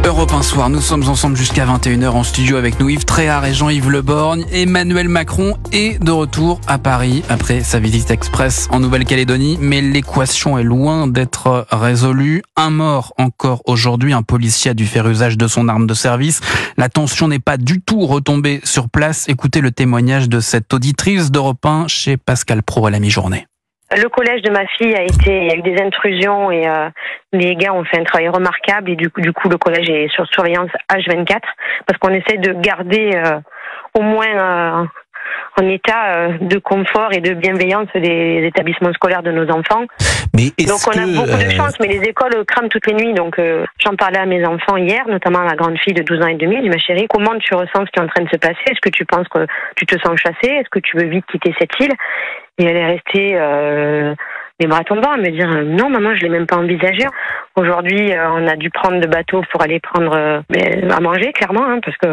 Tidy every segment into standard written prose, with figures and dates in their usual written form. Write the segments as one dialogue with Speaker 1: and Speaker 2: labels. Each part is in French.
Speaker 1: Europe 1 soir, nous sommes ensemble jusqu'à 21h en studio avec nous Yves Tréhard et Jean-Yves Le Borgne. Emmanuel Macron est de retour à Paris après sa visite express en Nouvelle-Calédonie, mais l'équation est loin d'être résolue. Un mort encore aujourd'hui, un policier a dû faire usage de son arme de service. La tension n'est pas du tout retombée sur place. Écoutez le témoignage de cette auditrice d'Europe 1 chez Pascal Praud à la mi-journée.
Speaker 2: Le collège de ma fille il y a eu des intrusions et les gars ont fait un travail remarquable et du coup le collège est sur surveillance H24 parce qu'on essaie de garder au moins en état de confort et de bienveillance des établissements scolaires de nos enfants.
Speaker 3: Mais
Speaker 2: donc on a beaucoup de chance, mais les écoles crament toutes les nuits. Donc j'en parlais à mes enfants hier, notamment à ma grande fille de 12 ans et demi. Je dis, ma chérie, comment tu ressens ce qui est en train de se passer? Est-ce que tu penses que tu te sens chassée? Est-ce que tu veux vite quitter cette île? Et elle est restée les bras tombants à me dire non maman, je l'ai même pas envisagé. Aujourd'hui on a dû prendre le bateau pour aller prendre à manger clairement parce que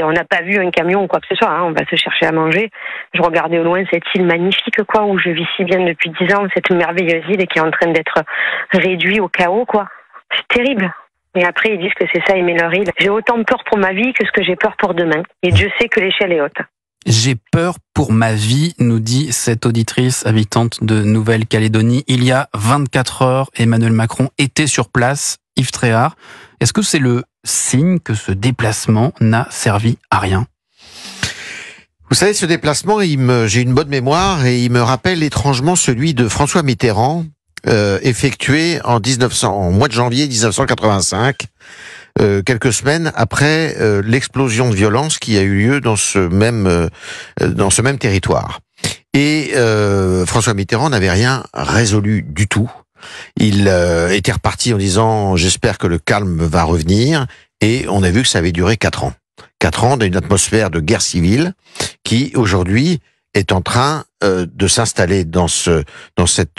Speaker 2: on n'a pas vu un camion ou quoi que ce soit, on va se chercher à manger. Je regardais au loin cette île magnifique où je vis si bien depuis 10 ans, cette merveilleuse île qui est en train d'être réduite au chaos C'est terrible. Et après ils disent que c'est ça aimer leur île. J'ai autant peur pour ma vie que ce que j'ai peur pour demain. Et Dieu sait que l'échelle est haute.
Speaker 1: J'ai peur pour ma vie, nous dit cette auditrice habitante de Nouvelle-Calédonie. Il y a 24 heures, Emmanuel Macron était sur place. Yves Tréhard, est-ce que c'est le signe que ce déplacement n'a servi à rien?
Speaker 3: Vous savez, ce déplacement, j'ai une bonne mémoire et il me rappelle étrangement celui de François Mitterrand, effectué en mois de janvier 1985. Quelques semaines après l'explosion de violence qui a eu lieu dans ce même territoire. Et François Mitterrand n'avait rien résolu du tout. Il était reparti en disant « j'espère que le calme va revenir » et on a vu que ça avait duré 4 ans. 4 ans d'une atmosphère de guerre civile qui aujourd'hui est en train de s'installer dans cet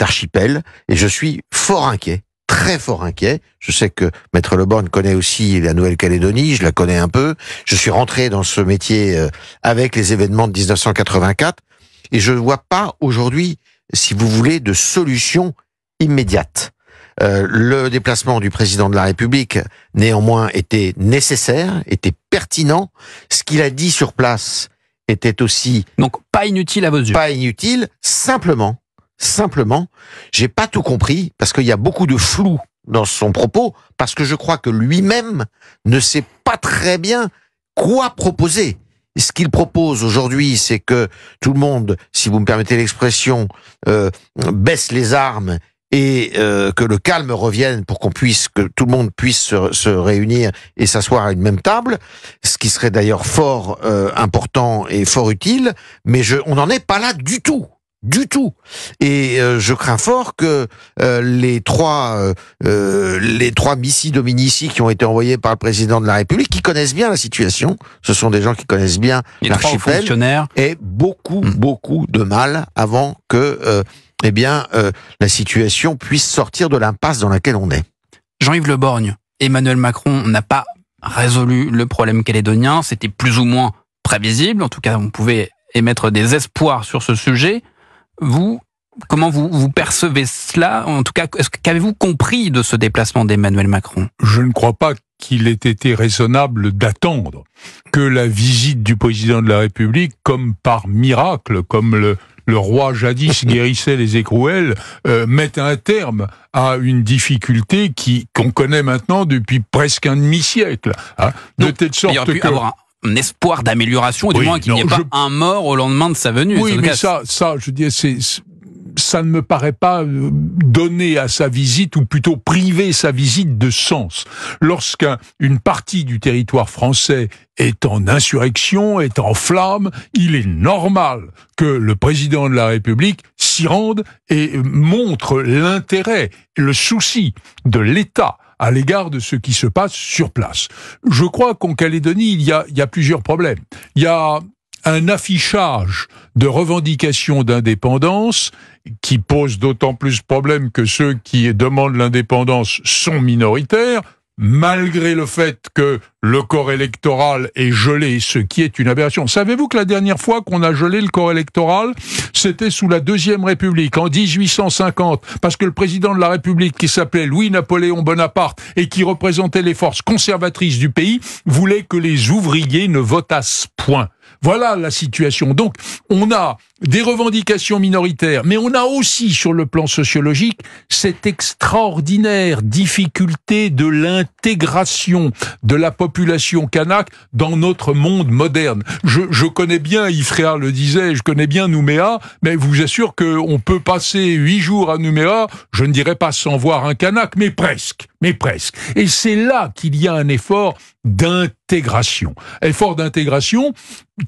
Speaker 3: archipel et je suis fort inquiet. Très fort inquiet. Je sais que Maître Le Borgne connaît aussi la Nouvelle-Calédonie, je la connais un peu. Je suis rentré dans ce métier avec les événements de 1984 et je ne vois pas aujourd'hui, si vous voulez, de solution immédiate. Le déplacement du président de la République, néanmoins, était nécessaire, était pertinent. Ce qu'il a dit sur place était aussi...
Speaker 1: Donc, pas inutile à vos yeux.
Speaker 3: Pas inutile, simplement, j'ai pas tout compris, parce qu'il y a beaucoup de flou dans son propos, parce que je crois que lui-même ne sait pas très bien quoi proposer. Ce qu'il propose aujourd'hui, c'est que tout le monde, si vous me permettez l'expression, baisse les armes et que le calme revienne pour que tout le monde puisse se réunir et s'asseoir à une même table, ce qui serait d'ailleurs fort important et fort utile, mais on n'en est pas là du tout. Et je crains fort que les trois missi dominici qui ont été envoyés par le président de la République, qui connaissent bien la situation, ce sont des gens qui connaissent bien l'archipel, aient beaucoup de mal avant que la situation puisse sortir de l'impasse dans laquelle on est.
Speaker 1: Jean-Yves Le Borgne, Emmanuel Macron n'a pas résolu le problème calédonien, c'était plus ou moins prévisible, en tout cas on pouvait émettre des espoirs sur ce sujet. Comment vous percevez cela? En tout cas, qu'avez-vous compris de ce déplacement d'Emmanuel Macron?
Speaker 4: Je ne crois pas qu'il ait été raisonnable d'attendre que la visite du président de la République, comme par miracle, comme le roi jadis guérissait les écrouelles, mette un terme à une difficulté qu'on connaît maintenant depuis presque un demi-siècle. De telle sorte que...
Speaker 1: un espoir d'amélioration, ou du moins qu'il n'y ait pas un mort au lendemain de sa venue.
Speaker 4: Oui, mais ça, je dis, ça ne me paraît pas donner à sa visite, ou plutôt priver sa visite de sens. Lorsqu'une partie du territoire français est en insurrection, est en flammes, il est normal que le président de la République s'y rende et montre l'intérêt, le souci de l'État à l'égard de ce qui se passe sur place. Je crois qu'en Calédonie, il y a plusieurs problèmes. Il y a un affichage de revendications d'indépendance qui pose d'autant plus de problèmes que ceux qui demandent l'indépendance sont minoritaires, malgré le fait que le corps électoral est gelé, ce qui est une aberration. Savez-vous que la dernière fois qu'on a gelé le corps électoral, c'était sous la Deuxième République, en 1850, parce que le président de la République, qui s'appelait Louis-Napoléon Bonaparte et qui représentait les forces conservatrices du pays, voulait que les ouvriers ne votassent point. Voilà la situation. Donc, on a des revendications minoritaires, mais on a aussi, sur le plan sociologique, cette extraordinaire difficulté de l'intégration de la population kanak dans notre monde moderne. Je connais bien, Yves Tréhard le disait, je connais bien Nouméa, mais je vous assure qu'on peut passer 8 jours à Nouméa, je ne dirais pas sans voir un kanak, mais presque. Et c'est là qu'il y a un effort d'intégration. Effort d'intégration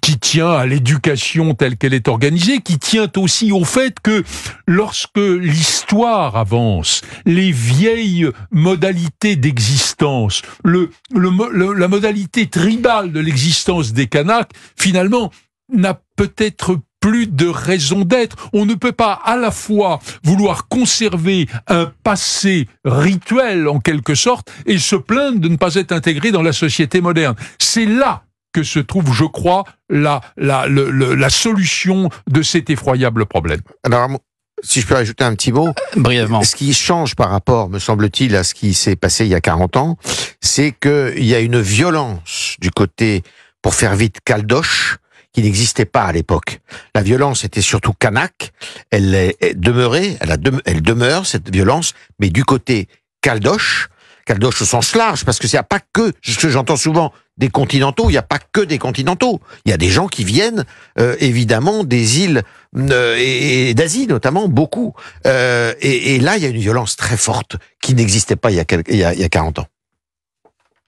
Speaker 4: qui tient à l'éducation telle qu'elle est organisée, qui tient aussi au fait que lorsque l'histoire avance, les vieilles modalités d'existence, la modalité tribale de l'existence des Kanaks, finalement, n'a peut-être plus de raison d'être. On ne peut pas à la fois vouloir conserver un passé rituel en quelque sorte et se plaindre de ne pas être intégré dans la société moderne. C'est là que se trouve, je crois, la solution de cet effroyable problème.
Speaker 3: Alors, si je peux ajouter un petit mot,
Speaker 1: brièvement.
Speaker 3: Ce qui change par rapport, me semble-t-il, à ce qui s'est passé il y a 40 ans, c'est qu'il y a une violence du côté, pour faire vite, caldoche, qui n'existait pas à l'époque. La violence était surtout kanak, elle demeure cette violence, mais du côté caldoche au sens large, parce que il n'y a pas que, ce que j'entends souvent, des continentaux, il n'y a pas que des continentaux. Il y a des gens qui viennent, évidemment, des îles et d'Asie notamment, beaucoup. Et là, il y a une violence très forte qui n'existait pas il y a 40 ans.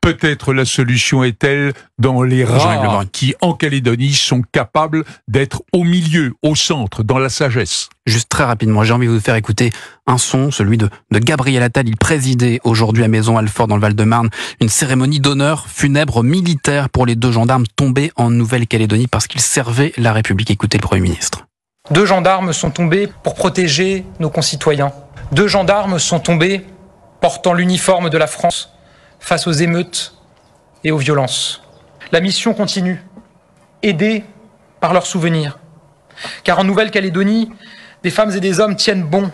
Speaker 4: Peut-être la solution est-elle dans les rares qui, en Calédonie, sont capables d'être au milieu, au centre, dans la sagesse.
Speaker 1: Juste très rapidement, j'ai envie de vous faire écouter un son, celui de Gabriel Attal. Il présidait aujourd'hui à Maisons-Alfort dans le Val-de-Marne une cérémonie d'honneur funèbre militaire pour les 2 gendarmes tombés en Nouvelle-Calédonie parce qu'ils servaient la République. Écoutez le Premier ministre.
Speaker 5: 2 gendarmes sont tombés pour protéger nos concitoyens. 2 gendarmes sont tombés portant l'uniforme de la France face aux émeutes et aux violences. La mission continue, aidée par leurs souvenirs. Car en Nouvelle-Calédonie, des femmes et des hommes tiennent bon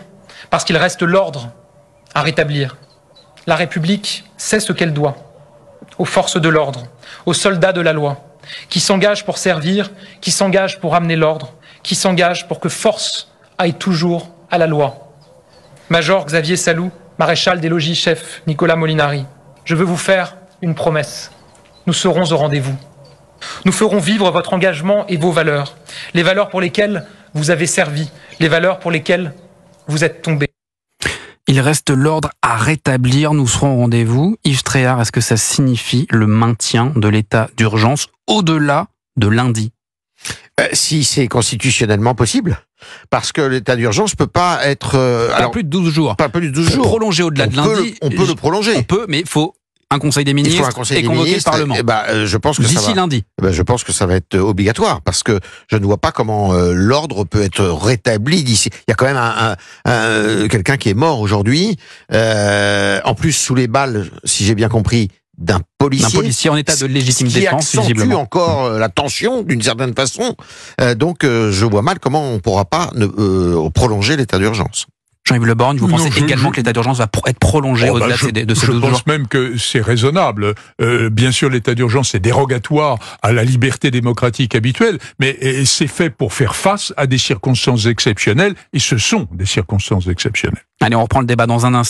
Speaker 5: parce qu'il reste l'ordre à rétablir. La République sait ce qu'elle doit aux forces de l'ordre, aux soldats de la loi, qui s'engagent pour servir, qui s'engagent pour amener l'ordre, qui s'engagent pour que force aille toujours à la loi. Major Xavier Salou, maréchal des logis chef Nicolas Molinari, je veux vous faire une promesse. Nous serons au rendez-vous. Nous ferons vivre votre engagement et vos valeurs, les valeurs pour lesquelles vous avez servi, les valeurs pour lesquelles vous êtes tombés.
Speaker 1: Il reste l'ordre à rétablir, nous serons au rendez-vous. Yves Tréhard, est-ce que ça signifie le maintien de l'état d'urgence au-delà de lundi ?
Speaker 3: Si c'est constitutionnellement possible. Parce que l'état d'urgence peut pas être...
Speaker 1: pas plus de 12 jours.
Speaker 3: Pas plus de 12 jours.
Speaker 1: Prolonger au-delà de lundi.
Speaker 3: On peut le prolonger.
Speaker 1: On peut, mais il faut un conseil des ministres et convoquer le Parlement.
Speaker 3: Je pense que
Speaker 1: d'ici lundi.
Speaker 3: Je pense que ça va être obligatoire, parce que je ne vois pas comment l'ordre peut être rétabli d'ici. Il y a quand même quelqu'un qui est mort aujourd'hui, en plus sous les balles, si j'ai bien compris, d'un policier
Speaker 1: en état de légitime défense,
Speaker 3: qui accentue
Speaker 1: visiblement
Speaker 3: encore la tension d'une certaine façon. Donc je vois mal comment on pourra pas prolonger l'état d'urgence.
Speaker 1: Jean-Yves Le Borgne, vous pensez également que l'état d'urgence va être prolongé au-delà de ces 12 jours ?
Speaker 4: Je pense même que c'est raisonnable. Bien sûr, l'état d'urgence est dérogatoire à la liberté démocratique habituelle, mais c'est fait pour faire face à des circonstances exceptionnelles, et ce sont des circonstances exceptionnelles.
Speaker 1: Allez, on reprend le débat dans un instant.